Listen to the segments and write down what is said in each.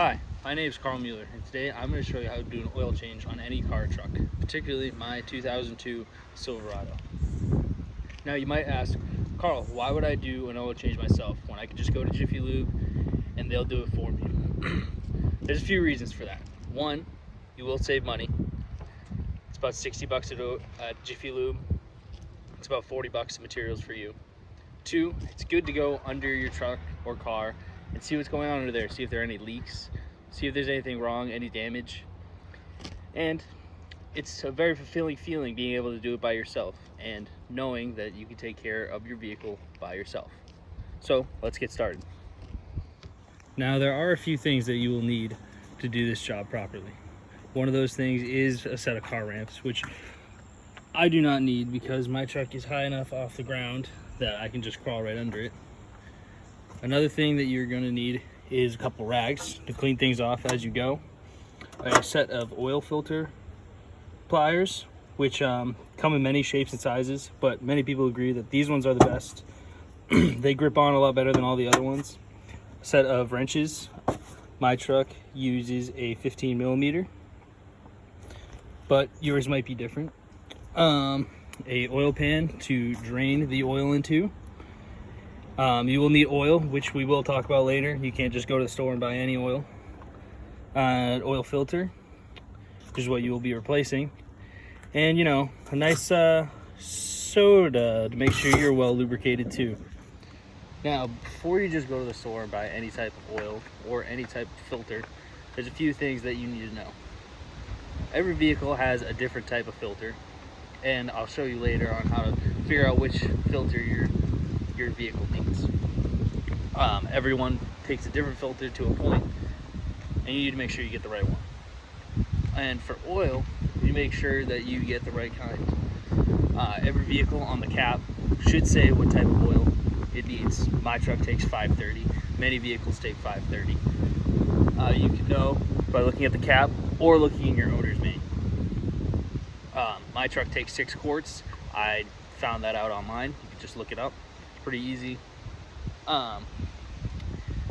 Hi, my name is Carl Mueller, and today I'm going to show you how to do an oil change on any car or truck, particularly my 2002 Silverado. Now you might ask, Carl, why would I do an oil change myself when I could just go to Jiffy Lube and they'll do it for me? There's a few reasons for that. One, you will save money. It's about 60 bucks at Jiffy Lube. It's about 40 bucks in materials for you. Two, it's good to go under your truck or car and see what's going on under there, see if there are any leaks, see if there's anything wrong, any damage. And it's a very fulfilling feeling being able to do it by yourself and knowing that you can take care of your vehicle by yourself. So let's get started. Now there are a few things that you will need to do this job properly. One of those things is a set of car ramps, which I do not need because my truck is high enough off the ground that I can just crawl right under it. Another thing that you're going to need is a couple rags to clean things off as you go. A set of oil filter pliers, which come in many shapes and sizes, but many people agree that these ones are the best. They grip on a lot better than all the other ones. A set of wrenches. My truck uses a 15 millimeter, but yours might be different. A oil pan to drain the oil into. You will need oil, which we will talk about later. You can't just go to the store and buy any oil. Oil filter, which is what you will be replacing. And, a nice soda to make sure you're well lubricated too. Now, before you just go to the store and buy any type of oil or any type of filter, there's a few things that you need to know. Every vehicle has a different type of filter, and I'll show you later on how to figure out which filter your vehicle needs. Everyone takes a different filter to a point, and you need to make sure you get the right one. And for oil, you make sure that you get the right kind. Every vehicle on the cap should say what type of oil it needs. My truck takes 530. Many vehicles take 530. You can know by looking at the cap or looking in your owner's manual. My truck takes 6 quarts. I found that out online. You can just look it up. It's pretty easy.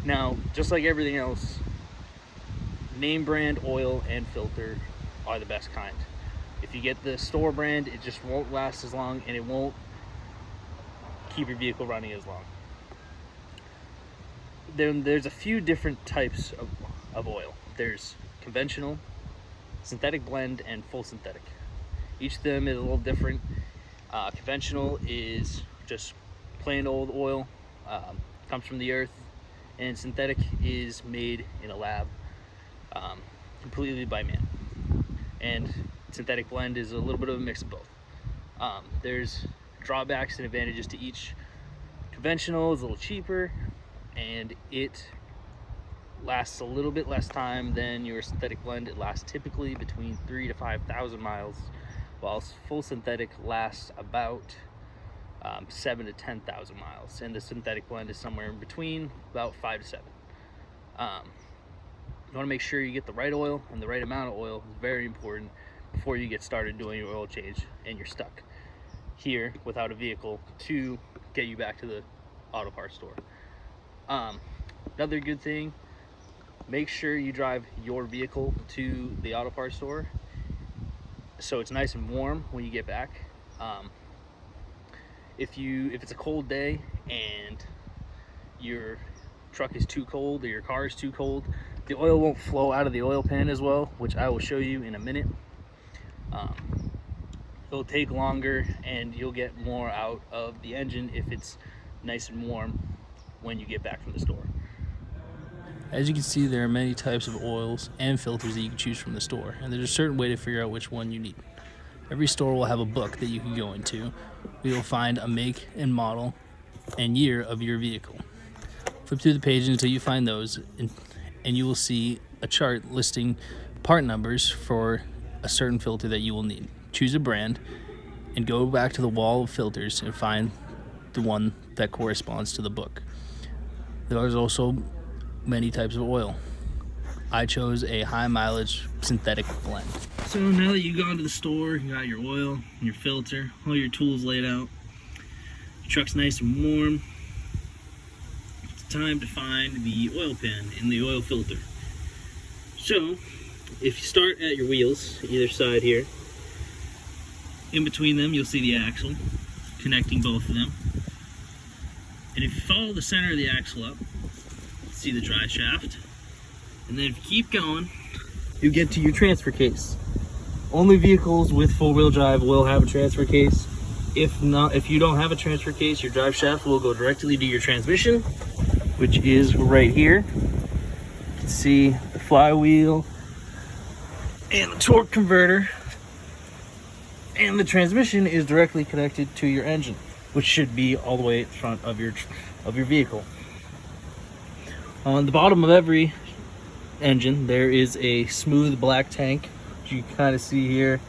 Now, just like everything else, name brand oil and filter are the best kind. If you get the store brand, it just won't last as long and it won't keep your vehicle running as long. Then there's a few different types of oil. There's conventional, synthetic blend, and full synthetic. Each of them is a little different. Conventional is just plain old oil, comes from the earth, and synthetic is made in a lab completely by man. And synthetic blend is a little bit of a mix of both. There's drawbacks and advantages to each. Conventional is a little cheaper and it lasts a little bit less time than your synthetic blend. It lasts typically between 3,000 to 5,000 miles, while full synthetic lasts about 7,000 to 10,000 miles, and the synthetic blend is somewhere in between, about 5 to 7. You want to make sure you get the right oil, and the right amount of oil is very important before you get started doing your oil change and you're stuck here without a vehicle to get you back to the auto parts store. Another good thing, make sure you drive your vehicle to the auto parts store so it's nice and warm when you get back. If it's a cold day and your truck is too cold or your car is too cold, the oil won't flow out of the oil pan as well, which I will show you in a minute. It'll take longer and you'll get more out of the engine if it's nice and warm when you get back from the store. As you can see, there are many types of oils and filters that you can choose from the store, and there's a certain way to figure out which one you need. Every store will have a book that you can go into. We will find a make and model and year of your vehicle. Flip through the pages until you find those, and you will see a chart listing part numbers for a certain filter that you will need. Choose a brand and go back to the wall of filters and find the one that corresponds to the book. There is also many types of oil. I chose a high mileage synthetic blend. So now that you've gone to the store, you got your oil, your filter, all your tools laid out, your truck's nice and warm, it's time to find the oil pan and the oil filter. So, if you start at your wheels, either side here, in between them you'll see the axle, connecting both of them. And if you follow the center of the axle up, see the drive shaft. And then if you keep going, you get to your transfer case. Only vehicles with four-wheel drive will have a transfer case. If not, if you don't have a transfer case, your drive shaft will go directly to your transmission, which is right here. You can see the flywheel and the torque converter. And the transmission is directly connected to your engine, which should be all the way in front of your vehicle. On the bottom of every engine, there is a smooth black tank, which you can kind of see here.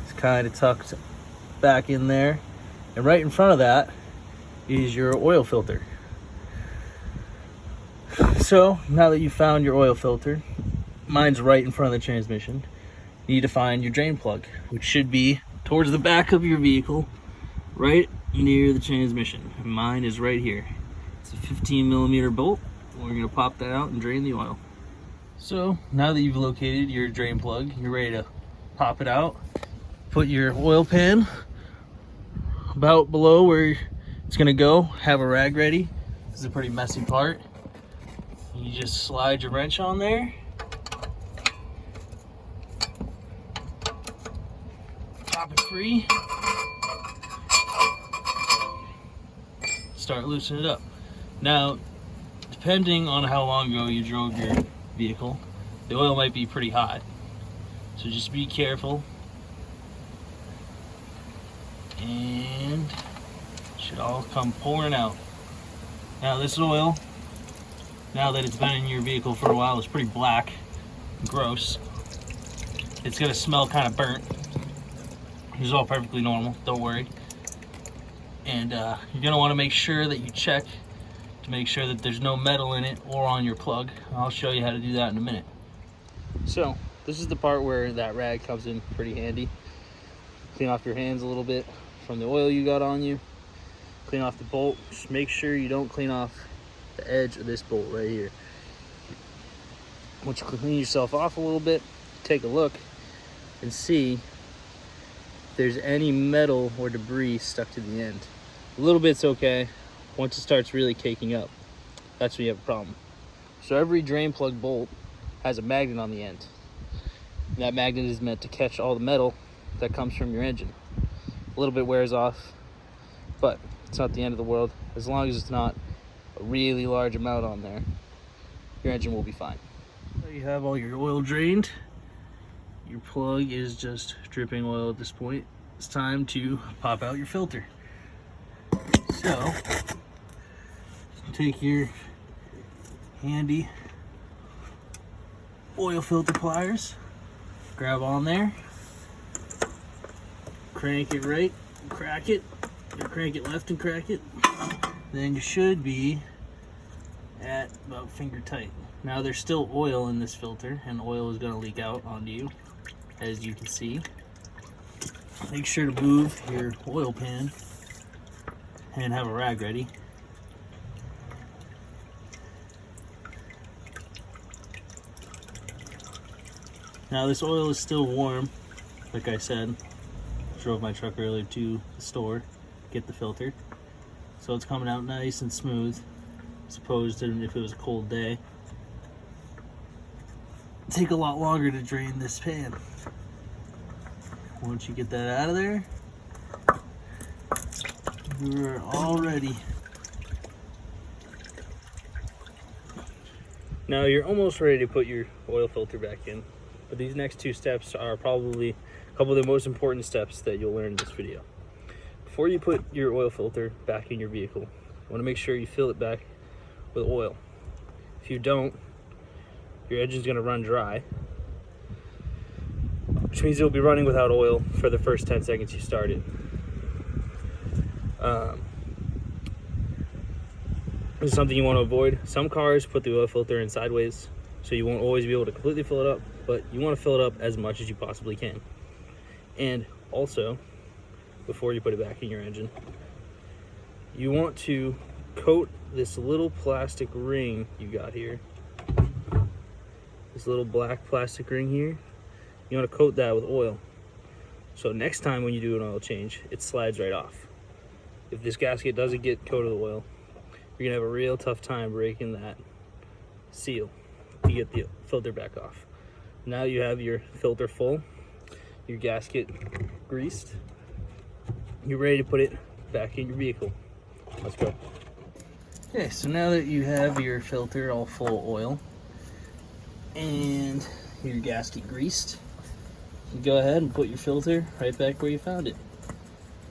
It's kind of tucked back in there. And right in front of that is your oil filter. So now that you've found your oil filter, mine's right in front of the transmission, you need to find your drain plug, which should be towards the back of your vehicle, right near the transmission. And mine is right here. It's a 15mm bolt. We're gonna pop that out and drain the oil. So now that you've located your drain plug, you're ready to pop it out. Put your oil pan about below where it's gonna go. Have a rag ready. This is a pretty messy part. You just slide your wrench on there. Pop it free. Start loosening it up. Now, depending on how long ago you drove your vehicle, the oil might be pretty hot. So just be careful. And it should all come pouring out. Now this oil, now that it's been in your vehicle for a while, is pretty black and gross. It's gonna smell kind of burnt. It's all perfectly normal, don't worry. And you're gonna wanna make sure that you check to make sure that there's no metal in it or on your plug. I'll show you how to do that in a minute. So this is the part where that rag comes in pretty handy. Clean off your hands a little bit from the oil you got on you. Clean off the bolt. Just make sure you don't clean off the edge of this bolt right here. Once you clean yourself off a little bit, take a look and see if there's any metal or debris stuck to the end. A little bit's okay. Once it starts really caking up, that's when you have a problem. So every drain plug bolt has a magnet on the end. And that magnet is meant to catch all the metal that comes from your engine. A little bit wears off, but it's not the end of the world. As long as it's not a really large amount on there, your engine will be fine. So you have all your oil drained. Your plug is just dripping oil at this point. It's time to pop out your filter. So take your handy oil filter pliers, grab on there, crank it right, crack it, or crank it left and crack it. Then you should be at about finger tight. Now there's still oil in this filter, and oil is going to leak out onto you, as you can see. Make sure to move your oil pan and have a rag ready. Now this oil is still warm. Like I said, drove my truck earlier to the store, get the filter. So it's coming out nice and smooth, as opposed to if it was a cold day. It'd take a lot longer to drain this pan. Once you get that out of there, you're all ready. Now you're almost ready to put your oil filter back in, but these next two steps are probably a couple of the most important steps that you'll learn in this video. Before you put your oil filter back in your vehicle, you want to make sure you fill it back with oil. If you don't, your engine's going to run dry, which means you'll be running without oil for the first 10 seconds you started. This is something you want to avoid. Some cars put the oil filter in sideways, so you won't always be able to completely fill it up, but you want to fill it up as much as you possibly can. And also, before you put it back in your engine, you want to coat this little plastic ring you got here, this this little black plastic ring here, you want to coat that with oil. So next time when you do an oil change, it slides right off. If this gasket doesn't get coated with oil, you're gonna have a real tough time breaking that seal to get the filter back off. Now you have your filter full, your gasket greased, you're ready to put it back in your vehicle. Let's go. Okay, so now that you have your filter all full of oil and your gasket greased, you go ahead and put your filter right back where you found it.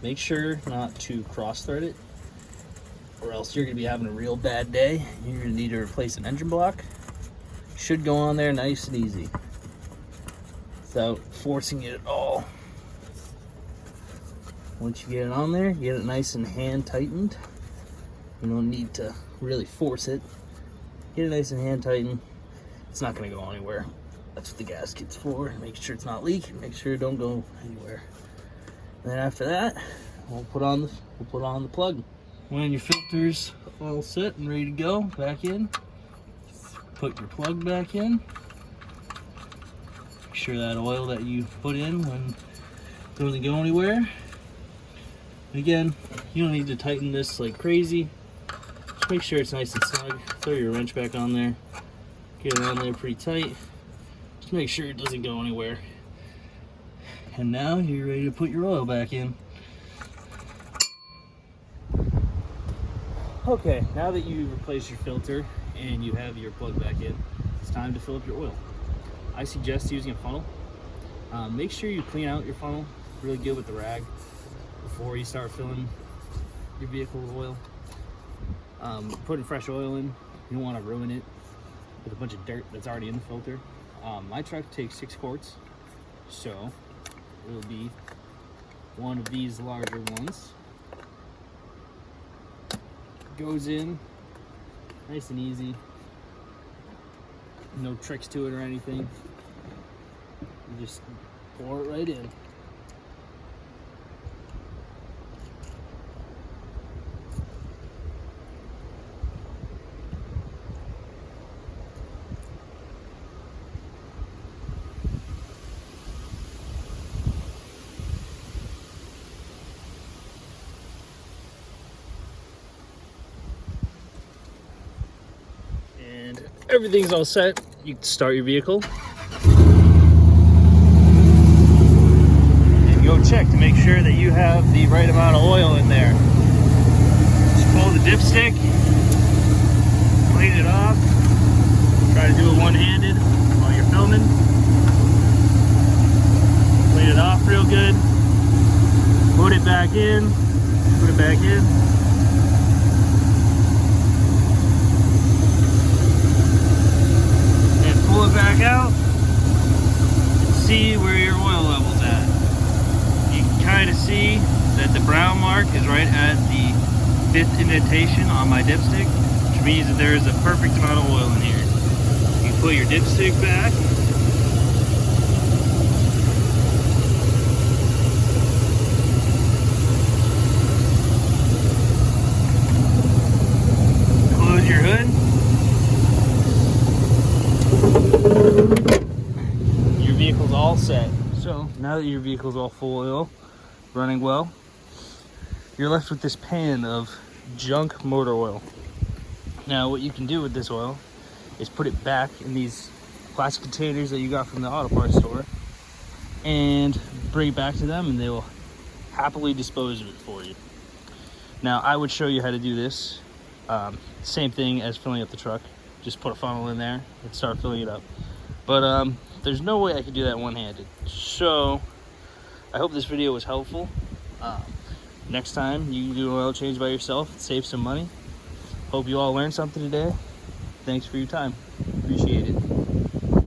Make sure not to cross thread it, or else you're going to be having a real bad day. You're going to need to replace an engine block. Should go on there nice and easy without forcing it at all. Once you get it on there, get it nice and hand tightened. You don't need to really force it. Get it nice and hand tightened. It's not going to go anywhere. That's what the gasket's for. Make sure it's not leaking. Make sure it don't go anywhere. And then after that, we'll put on the plug. When your filter's all set and ready to go, back in, put your plug back in. Make sure that oil that you put in doesn't go anywhere. And again, you don't need to tighten this like crazy. Just make sure it's nice and snug. Throw your wrench back on there. Get it on there pretty tight. Just make sure it doesn't go anywhere. And now you're ready to put your oil back in. Okay, now that you've replaced your filter and you have your plug back in, it's time to fill up your oil. I suggest using a funnel. Make sure you clean out your funnel really good with the rag before you start filling your vehicle with oil. Putting fresh oil in, you don't want to ruin it with a bunch of dirt that's already in the filter. My truck takes 6 quarts, so it will be one of these larger ones. Goes in nice and easy, no tricks to it or anything. You just pour it right in. Everything's all set. You can start your vehicle and go check to make sure that you have the right amount of oil in there. Just pull the dipstick, clean it off. Try to do it one-handed while you're filming. Clean it off real good. Put it back in. Put it back in. Pull it back out and see where your oil level's at. You can kind of see that the brown mark is right at the 5th indentation on my dipstick, which means that there is a perfect amount of oil in here. You put your dipstick back. Close your hood. Your vehicle's all set. So now that your vehicle's all full of oil, running well, you're left with this pan of junk motor oil. Now what you can do with this oil is put it back in these plastic containers that you got from the auto parts store and bring it back to them, and they will happily dispose of it for you. Now I would show you how to do this. Same thing as filling up the truck. Just put a funnel in there and start filling it up. But there's no way I could do that one-handed. So I hope this video was helpful. Next time you do an oil change by yourself, save some money. Hope you all learned something today. Thanks for your time. Appreciate it.